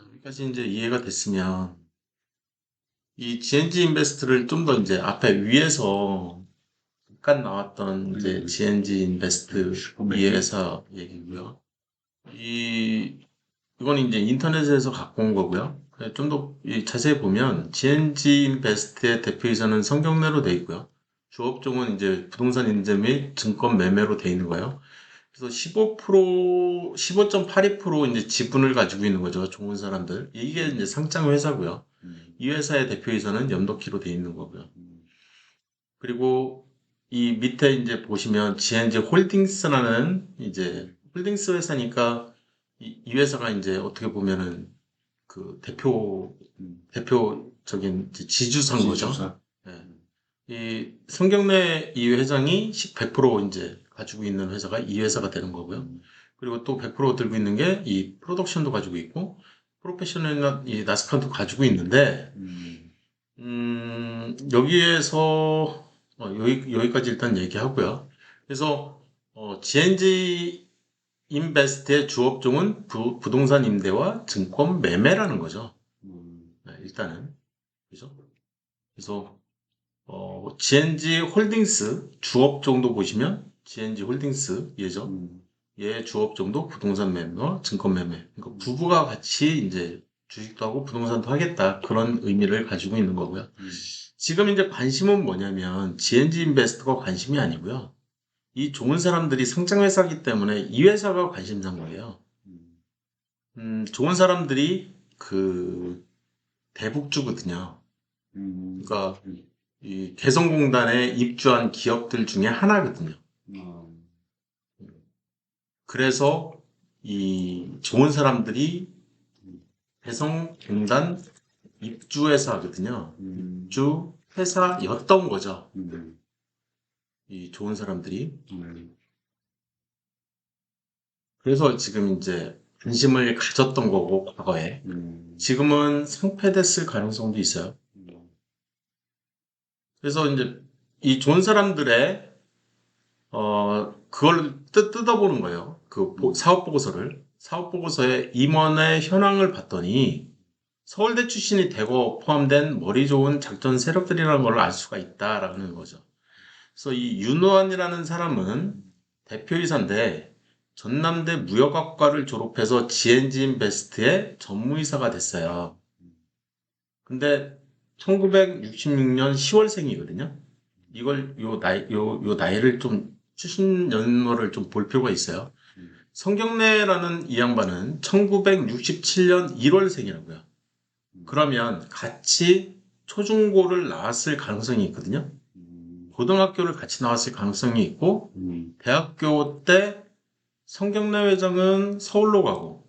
여기까지 이제 이해가 됐으면 이 GNG 인베스트를 좀 더 이제 앞에 위에서 잠깐 나왔던 이제 GNG 인베스트 이 회사 얘기고요. 이건 이제 인터넷에서 갖고 온 거고요. 좀 더 자세히 보면 GNG 인베스트의 대표이사는 성경래로 돼 있고요. 주업종은 이제 부동산 임대 및 증권 매매로 돼 있는 거예요. 그래서 15%, 15.82% 이제 지분을 가지고 있는 거죠. 좋은 사람들. 이게 이제 상장 회사고요. 이 회사의 대표이사는 염덕희로 돼 있는 거고요. 그리고 이 밑에 이제 보시면 GNG 홀딩스라는 이제 홀딩스 회사니까 이 회사가 이제 어떻게 보면은 그 대표적인 이제 지주사인 거죠. 지주사. 네. 이 성경래 이 회장이 100% 이제 가지고 있는 회사가 이 회사가 되는 거고요. 그리고 또 100% 들고 있는 게 이 프로덕션도 가지고 있고 프로페셔널이나 이 나스카도 가지고 있는데 여기에서 여기까지 일단 얘기하고요. 그래서 GNG 인베스트의 주업종은 부동산 임대와 증권 매매라는 거죠. 네, 일단은 그죠? 그래서 GNG 홀딩스 주업종도 보시면 GNG 홀딩스 얘죠. 얘 주업종도 부동산 매매와 증권 매매. 그러니까 부부가 같이 이제 주식도 하고 부동산도 하겠다 그런 의미를 가지고 있는 거고요. 지금 이제 관심은 뭐냐면 GNG 인베스트가 관심이 아니고요. 이 좋은 사람들이 상장 회사이기 때문에 이 회사가 관심사인 거예요. 좋은 사람들이 그 대북주거든요. 그러니까 이 개성공단에 입주한 기업들 중에 하나거든요. 그래서 이 좋은 사람들이 개성공단 입주회사거든요. 입주 회사였던 거죠. 이 좋은 사람들이. 그래서 지금 이제 관심을 가졌던 거고, 과거에. 지금은 상폐됐을 가능성도 있어요. 그래서 이제 이 좋은 사람들의, 그걸 뜯어보는 거예요. 그 사업보고서를. 사업보고서의 임원의 현황을 봤더니 서울대 출신이 대거 포함된 머리 좋은 작전 세력들이라는 걸 알 수가 있다라는 거죠. 그래서 이 윤호환이라는 사람은 대표이사인데 전남대 무역학과를 졸업해서 GNG 인베스트의 전무이사가 됐어요. 근데 1966년 10월생이거든요. 이걸 요 나이를 좀 출신 연도를 좀 볼 필요가 있어요. 성경래라는 이 양반은 1967년 1월생이라고요. 그러면 같이 초중고를 나왔을 가능성이 있거든요. 고등학교를 같이 나왔을 가능성이 있고 대학교 때 성경래 회장은 서울로 가고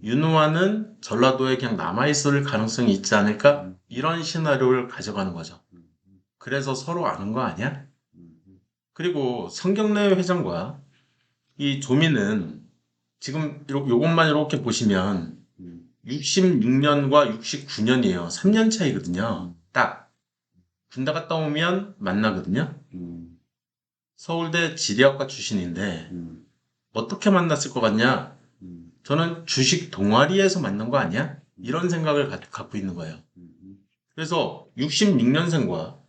윤호환은 전라도에 그냥 남아있을 가능성이 있지 않을까? 이런 시나리오를 가져가는 거죠. 그래서 서로 아는 거 아니야? 그리고 성경래 회장과 이 조민은 지금 요것만 이렇게 보시면 66년과 69년이에요. 3년 차이거든요. 딱 군대 갔다 오면 만나거든요. 서울대 지리학과 출신인데 어떻게 만났을 것 같냐? 저는 주식 동아리에서 만난 거 아니야? 이런 생각을 갖고 있는 거예요. 그래서 66년생과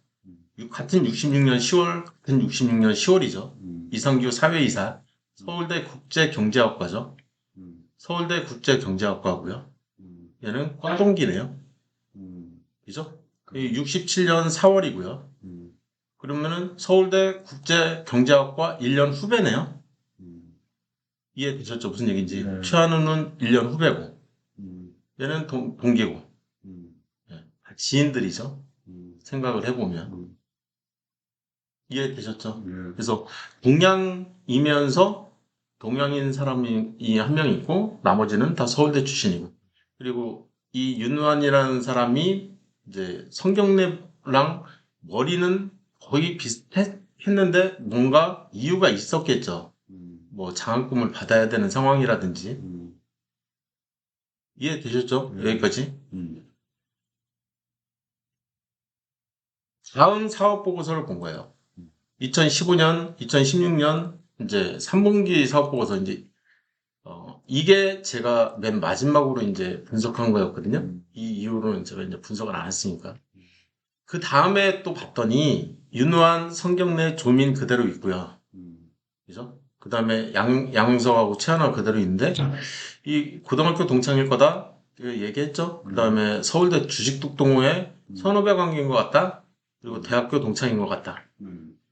같은 66년 10월, 같은 66년 10월이죠. 이상규 사회이사, 서울대 국제경제학과죠. 서울대 국제경제학과고요. 얘는 과동기네요. 그죠? 67년 4월이고요. 그러면은 서울대 국제경제학과 1년 후배네요. 이해되셨죠? 무슨 얘기인지. 네. 최한우는 1년 후배고, 얘는 동기고, 예, 지인들이죠. 생각을 해보면. 이해되셨죠? 그래서 동양이면서 동양인 사람이 한 명 있고, 나머지는 다 서울대 출신이고, 그리고 이 윤환이라는 사람이 이제 성경래랑 머리는 거의 비슷했는데 뭔가 이유가 있었겠죠. 뭐 장학금을 받아야 되는 상황이라든지. 이해되셨죠? 여기까지. 다음 사업 보고서를 본 거예요. 2015년, 2016년 이제 3분기 사업 보고서 이제 이게 제가 맨 마지막으로 이제 분석한 거였거든요. 이 이후로는 제가 이제 분석을 안 했으니까. 그 다음에 또 봤더니 윤호한, 성경래, 조민 그대로 있고요. 그죠? 그 다음에 양석하고 최하나 그대로 있는데 이 고등학교 동창일 거다 그 얘기했죠. 그 다음에 서울대 주식독동호회 선후배 관계인 것 같다. 그리고 대학교 동창인 것 같다.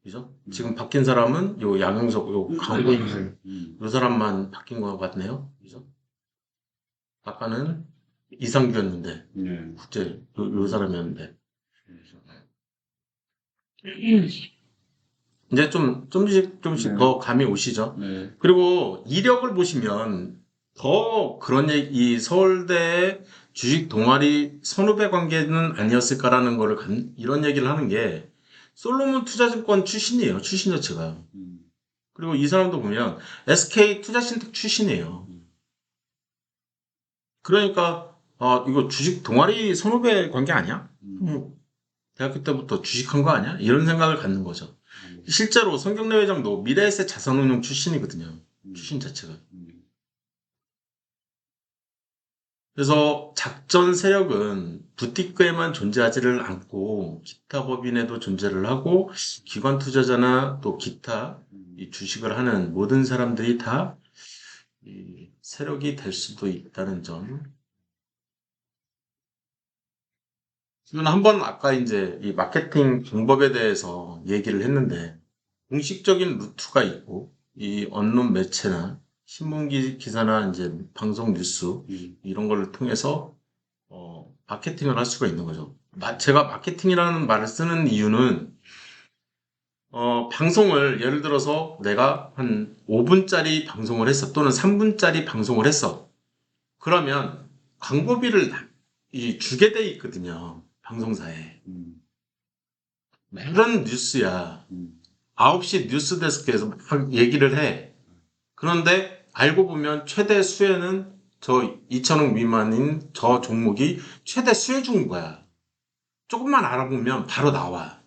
그죠? 지금 바뀐 사람은 요 양영석, 요 강호인 요 사람만 바뀐 것 같네요. 그죠? 아까는 이상규였는데 국제 요 사람이었는데 이제 좀씩 네. 더 감이 오시죠. 네. 그리고 이력을 보시면 더 그런 얘기, 이 서울대 주식 동아리 선후배 관계는 아니었을까라는 거를 이런 얘기를 하는 게 솔로몬 투자증권 출신이에요. 출신 자체가. 그리고 이 사람도 보면 SK 투자신택 출신이에요. 그러니까 이거 주식 동아리 선후배 관계 아니야? 대학교 때부터 주식한 거 아니야? 이런 생각을 갖는 거죠. 실제로 성경래 회장도 미래에셋 자산운용 출신이거든요. 출신 자체가. 그래서 작전 세력은 부티크에만 존재하지를 않고 기타 법인에도 존재를 하고 기관 투자자나 또 기타 이 주식을 하는 모든 사람들이 다 이 세력이 될 수도 있다는 점. 저는 한번 아까 이제 이 마케팅 방법에 대해서 얘기를 했는데 공식적인 루트가 있고 이 언론 매체나 신문 기사나 이제 방송 뉴스 이런 걸 통해서 마케팅을 할 수가 있는 거죠. 제가 마케팅이라는 말을 쓰는 이유는 방송을 예를 들어서 내가 한 5분짜리 방송을 했어 또는 3분짜리 방송을 했어. 그러면 광고비를 주게 돼 있거든요. 방송사에. 그런 뉴스야. 9시 뉴스 데스크에서 막 얘기를 해. 그런데 알고 보면 최대 수혜는 저 2천억 미만인 저 종목이 최대 수혜 준 거야. 조금만 알아보면 바로 나와.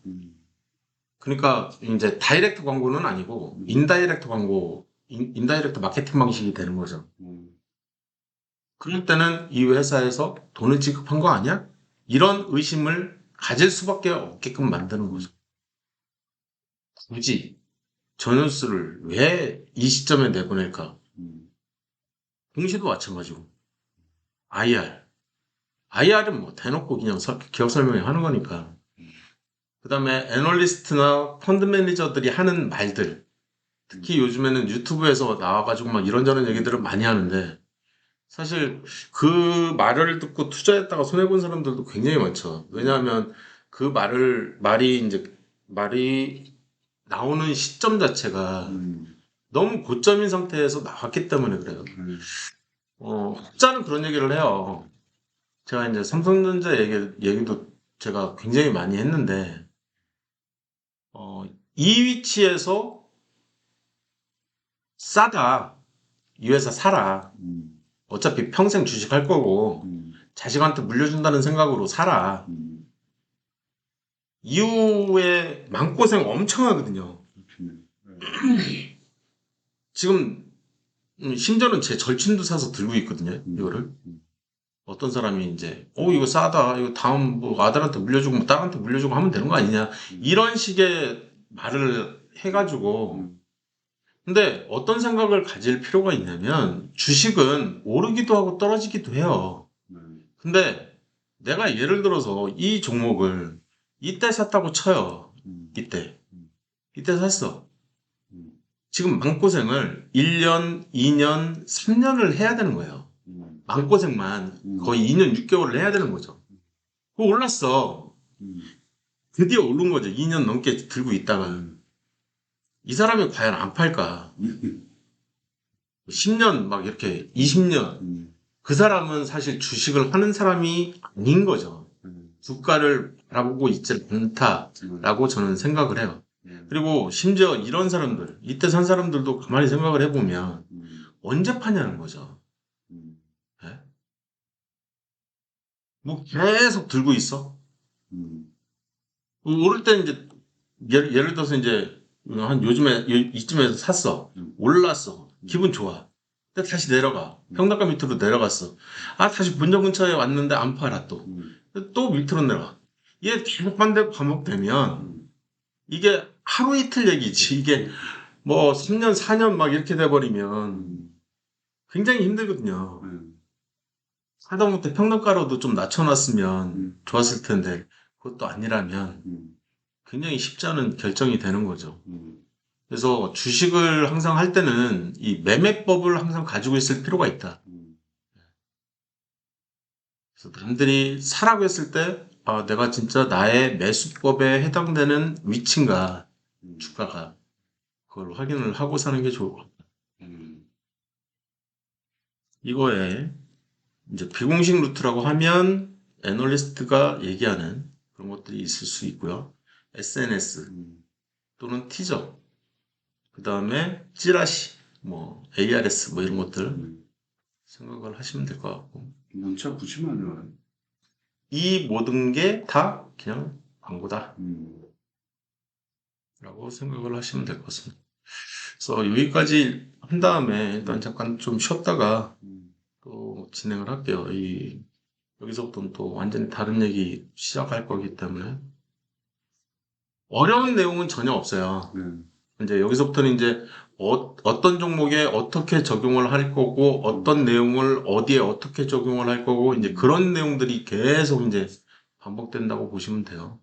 그러니까 이제 다이렉트 광고는 아니고 인다이렉트 광고, 인다이렉트 마케팅 방식이 되는 거죠. 그럴 때는 이 회사에서 돈을 지급한 거 아니야? 이런 의심을 가질 수밖에 없게끔 만드는 거죠. 굳이 저 뉴스를 왜 이 시점에 내보낼까? 공시도 마찬가지고. IR. IR은 뭐 대놓고 그냥 기업 설명회 하는 거니까. 그 다음에 애널리스트나 펀드 매니저들이 하는 말들. 특히 요즘에는 유튜브에서 나와가지고 막 이런저런 얘기들을 많이 하는데 사실 그 말을 듣고 투자했다가 손해본 사람들도 굉장히 많죠. 왜냐하면 그 말이 나오는 시점 자체가 너무 고점인 상태에서 나왔기 때문에 그래요. 혹자는 그런 얘기를 해요. 제가 이제 삼성전자 얘기도 제가 굉장히 많이 했는데, 이 위치에서 싸다. 이 회사 사라. 어차피 평생 주식할 거고, 자식한테 물려준다는 생각으로 사라. 이후에 마음고생 엄청 하거든요. 지금, 심지어는 제 절친도 사서 들고 있거든요. 이거를. 어떤 사람이 이제, 이거 싸다. 이거 다음 뭐 아들한테 물려주고, 뭐 딸한테 물려주고 하면 되는 거 아니냐. 이런 식의 말을 해가지고, 근데 어떤 생각을 가질 필요가 있냐면, 주식은 오르기도 하고 떨어지기도 해요. 근데 내가 예를 들어서 이 종목을 이때 샀다고 쳐요. 이때. 이때 샀어. 지금 마음고생을 1년, 2년, 3년을 해야 되는 거예요. 마음고생만 거의 2년 6개월을 해야 되는 거죠. 그거 올랐어. 드디어 오른 거죠. 2년 넘게 들고 있다가. 이 사람이 과연 안 팔까? 10년, 막 이렇게 20년. 그 사람은 사실 주식을 하는 사람이 아닌 거죠. 주가를 바라보고 있지 않다라고 저는 생각을 해요. 그리고 심지어 이런 사람들, 이때 산 사람들도 가만히 생각을 해보면 언제 파냐는 거죠. 예? 뭐 계속 들고 있어. 오를 때는 이제 예를 들어서 이제 한 요즘에 이쯤에서 샀어. 올랐어. 기분 좋아. 근데 다시 내려가. 평단가 밑으로 내려갔어. 아, 다시 본전 근처에 왔는데 안 팔아, 또. 또 밑으로 내려가. 이게 계속 반복되면, 이게 하루 이틀 얘기지. 이게 뭐 3년, 4년 막 이렇게 돼버리면 굉장히 힘들거든요. 하다못해 평단가로도 좀 낮춰놨으면 좋았을 텐데, 그것도 아니라면 굉장히 쉽지 않은 결정이 되는 거죠. 그래서 주식을 항상 할 때는 이 매매법을 항상 가지고 있을 필요가 있다. 그래서 남들이 사라고 했을 때, 아, 내가 진짜 나의 매수법에 해당되는 위치인가, 주가가. 그걸 확인을 하고 사는 게 좋을 것 같아요. 이거에 이제 비공식 루트라고 하면 애널리스트가 얘기하는 그런 것들이 있을 수 있고요. SNS 또는 티저, 그 다음에 찌라시, 뭐 ARS 뭐 이런 것들 생각을 하시면 될 것 같고, 문자 90만 원. 이 모든 게 다 그냥 광고다 라고 생각을 하시면 될 것 같습니다. 그래서 여기까지 한 다음에 일단 잠깐 좀 쉬었다가 또 진행을 할게요. 여기서부터는 또 완전히 다른 얘기 시작할 거기 때문에 어려운 내용은 전혀 없어요. 이제 여기서부터는 이제 어떤 종목에 어떻게 적용을 할 거고 어떤 내용을 어디에 어떻게 적용을 할 거고 이제 그런 내용들이 계속 이제 반복된다고 보시면 돼요.